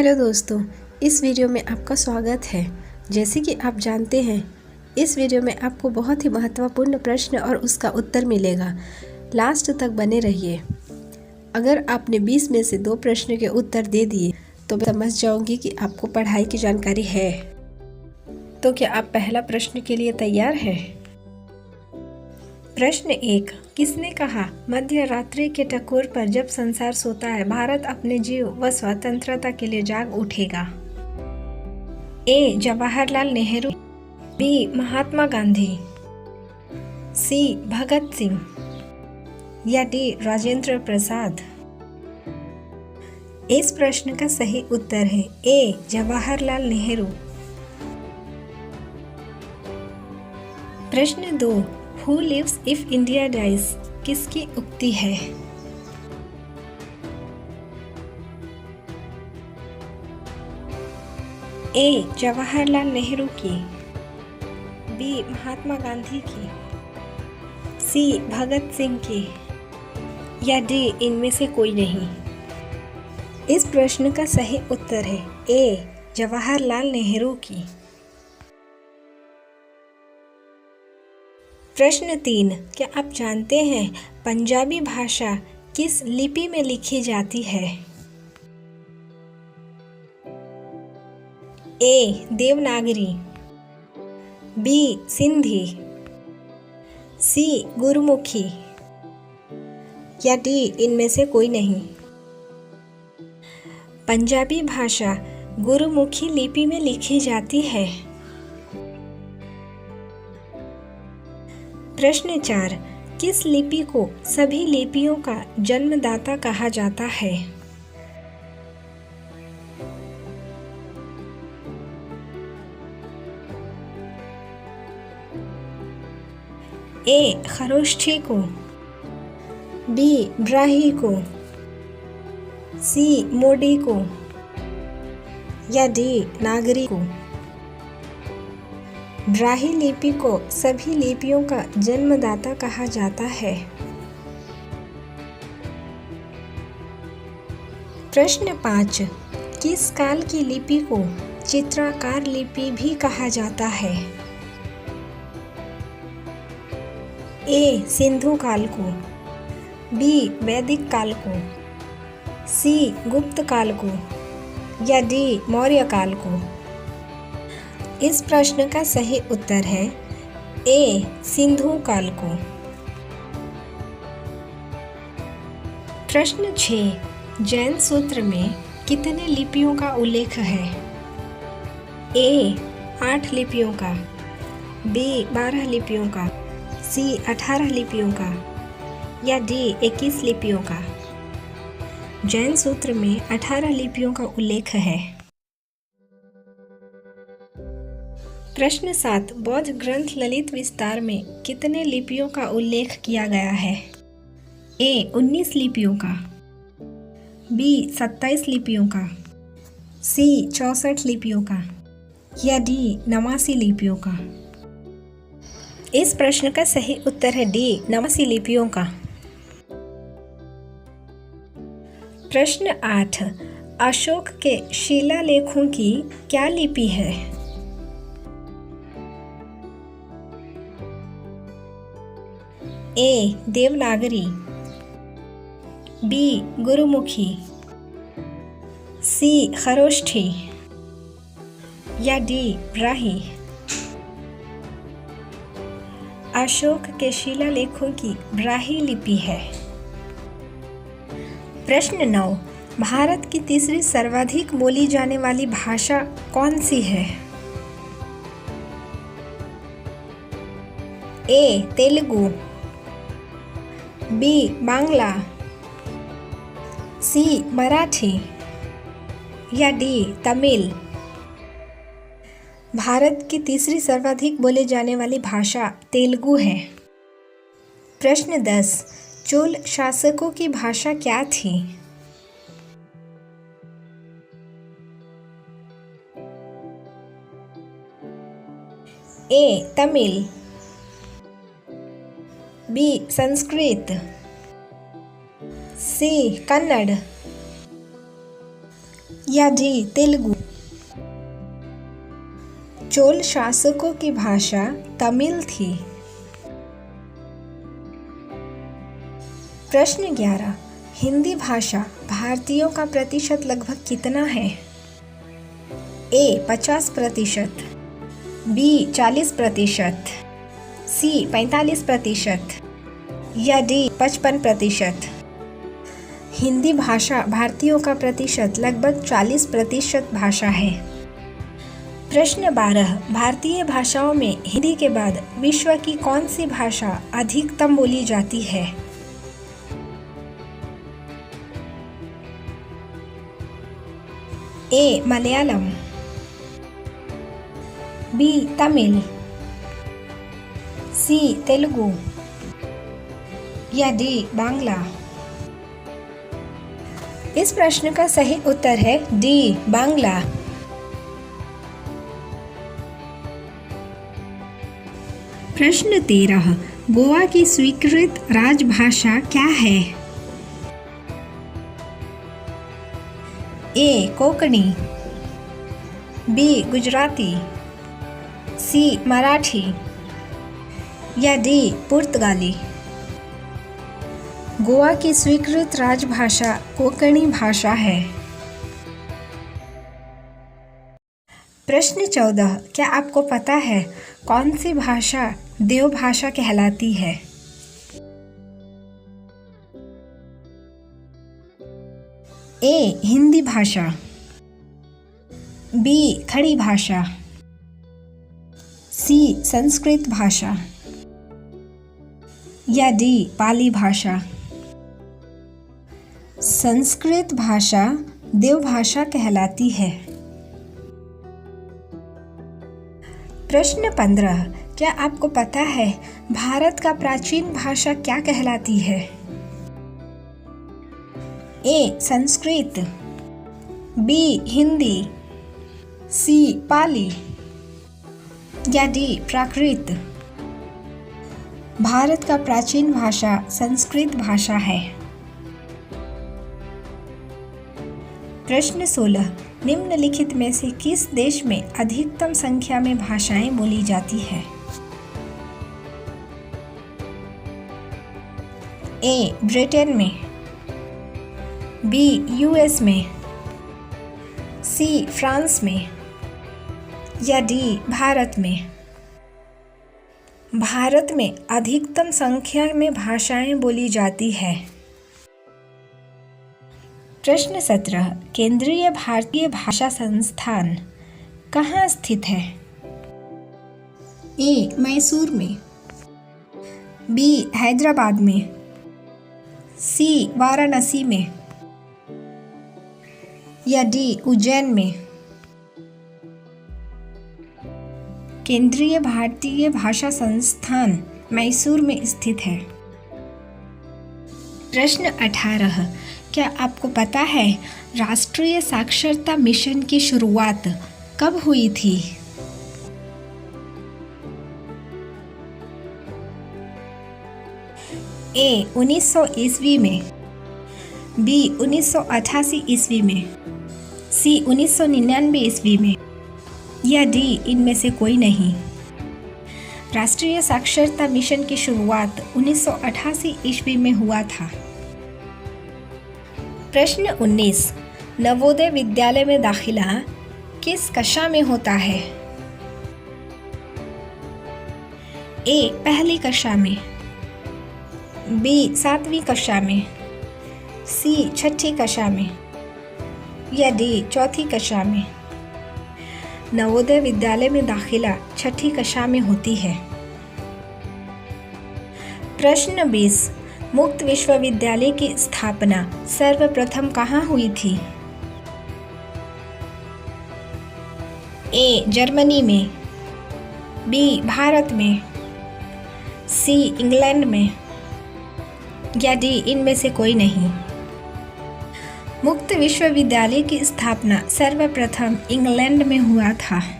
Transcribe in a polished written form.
Hello दोस्तों, इस video में आपका स्वागत है। जैसे कि आप जानते हैं, इस वीडियो में आपको बहुत ही महत्वपूर्ण प्रश्न और उसका उत्तर मिलेगा। लास्ट तक बने रहिए। अगर आपने 20 में से 2 प्रश्न के उत्तर दे दिए तो मैं समझ जाऊंगी कि आपको पढ़ाई की जानकारी है। तो क्या आप पहला प्रश्न के लिए तैयार हैं? प्रश्न 1, किसने कहा मध्य रात्रि के टकोर पर जब संसार सोता है भारत अपने जीव व स्वतंत्रता के लिए जाग उठेगा? ए. जवाहरलाल नेहरू, बी. महात्मा गांधी, सी. भगत सिंह या डी. राजेंद्र प्रसाद? इस प्रश्न का सही उत्तर है ए. जवाहरलाल नेहरू। प्रश्न 2, Who lives if India dies? किसकी उक्ति है? ए. जवाहरलाल नेहरू की, बी. महात्मा गांधी की, सी. भगत सिंह की या डी. इनमें से कोई नहीं? इस प्रश्न का सही उत्तर है ए. जवाहरलाल नेहरू की। प्रश्न 3, क्या आप जानते हैं पंजाबी भाषा किस लिपि में लिखी जाती है? ए. देवनागरी, बी. सिंधी, सी. गुरमुखी या डी. इनमें से कोई नहीं? पंजाबी भाषा गुरमुखी लिपि में लिखी जाती है। प्रश्न 4, किस लिपि को सभी लिपियों का जन्मदाता कहा जाता है? ए. खरोष्ठी को, बी. ब्राही को, सी. मोडी को या डी. नागरी को? ब्राही लिपि को सभी लिपियों का जन्मदाता कहा जाता है। प्रश्न 5, किस काल की लिपि को चित्राकार लिपि भी कहा जाता है? ए. सिंधु काल को, बी. वैदिक काल को, सी. गुप्त काल को या डी. मौर्य काल को? इस प्रश्न का सही उत्तर है ए. सिंधु काल को। प्रश्न 6, जैन सूत्र में कितने लिपियों का उल्लेख है? ए. 8 लिपियों का, बी. 12 लिपियों का, सी. 18 लिपियों का या डी. 21 लिपियों का? जैन सूत्र में 18 लिपियों का उल्लेख है। प्रश्न 7, बौद्ध ग्रंथ ललित विस्तार में कितने लिपियों का उल्लेख किया गया है? ए. 19 लिपियों का, बी. 27 लिपियों का, सी. 64 लिपियों का या डी. 89 लिपियों का? इस प्रश्न का सही उत्तर है डी. 89 लिपियों का। प्रश्न 8, अशोक के शिलालेखों की क्या लिपि है? ए. देवनागरी, बी. गुरमुखी, सी. खरोष्ठी या डी. ब्राही? अशोक के शिलालेखों की ब्राही लिपि है। प्रश्न 9, भारत की तीसरी सर्वाधिक बोली जाने वाली भाषा कौन सी है? ए. तेलुगु, बी. बांग्ला, सी. मराठी या डी. तमिल? भारत की तीसरी सर्वाधिक बोले जाने वाली भाषा तेलुगु है। प्रश्न 10, चोल शासकों की भाषा क्या थी? ए. तमिल, बी. संस्कृत, सी. कन्नड़ या डी तेलुगु? चोल शासकों की भाषा तमिल थी। प्रश्न 11, हिंदी भाषा भारतीयों का प्रतिशत लगभग कितना है? ए 50%, बी 40%, सी 45% या डी 55%। हिंदी भाषा भारतीयों का प्रतिशत लगभग 40% भाषा है। प्रश्न 12, भारतीय भाषाओं में हिंदी के बाद विश्व की कौन सी भाषा अधिकतम बोली जाती है? ए मलयालम, बी तमिल, सी तेलुगु या डी बांग्ला? इस प्रश्न का सही उत्तर है डी बांग्ला। प्रश्न 13, गोवा की स्वीकृत राजभाषा क्या है? ए कोंकणी, बी गुजराती, सी मराठी या डी पुर्तगाली? गोवा की स्वीकृत राजभाषा कोंकणी भाषा है। प्रश्न 14, क्या आपको पता है कौन सी भाषा देवभाषा कहलाती है? ए हिंदी भाषा, बी खड़ी भाषा, सी संस्कृत भाषा या डी पाली भाषा? संस्कृत भाषा देवभाषा कहलाती है। प्रश्न 15, क्या आपको पता है भारत का प्राचीन भाषा क्या कहलाती है? ए संस्कृत, बी हिंदी, सी पाली या डी प्राकृत? भारत का प्राचीन भाषा संस्कृत भाषा है। प्रश्न 16, निम्नलिखित में से किस देश में अधिकतम संख्या में भाषाएं बोली जाती है? ए ब्रिटेन में, बी यूएस में, सी फ्रांस में या डी भारत में? भारत में अधिकतम संख्या में भाषाएं बोली जाती है। प्रश्न 17, केंद्रीय भारतीय भाषा संस्थान कहाँ स्थित है? ए मैसूर में, बी हैदराबाद में, सी वाराणसी में या डी उज्जैन में? केंद्रीय भारतीय भाषा संस्थान मैसूर में स्थित है। प्रश्न 18, क्या आपको पता है राष्ट्रीय साक्षरता मिशन की शुरुआत कब हुई थी? ए 1900 ईस्वी में, बी 1988 ईस्वी में, सी 1999 ईस्वी में या डी इनमें से कोई नहीं? राष्ट्रीय साक्षरता मिशन की शुरुआत 1988 ईस्वी में हुआ था। प्रश्न 19, नवोदय विद्यालय में दाखिला किस कक्षा में होता है? ए पहली कक्षा में, बी 7वीं कक्षा में, सी 6ठी कक्षा में या डी 4थी कक्षा में? नवोदय विद्यालय में दाखिला 6ठी कक्षा में होती है। प्रश्न 20, मुक्त विश्वविद्यालय की स्थापना सर्वप्रथम कहाँ हुई थी? ए जर्मनी में, बी भारत में, सी इंग्लैंड में या डी इनमें से कोई नहीं? मुक्त विश्वविद्यालय की स्थापना सर्वप्रथम इंग्लैंड में हुआ था।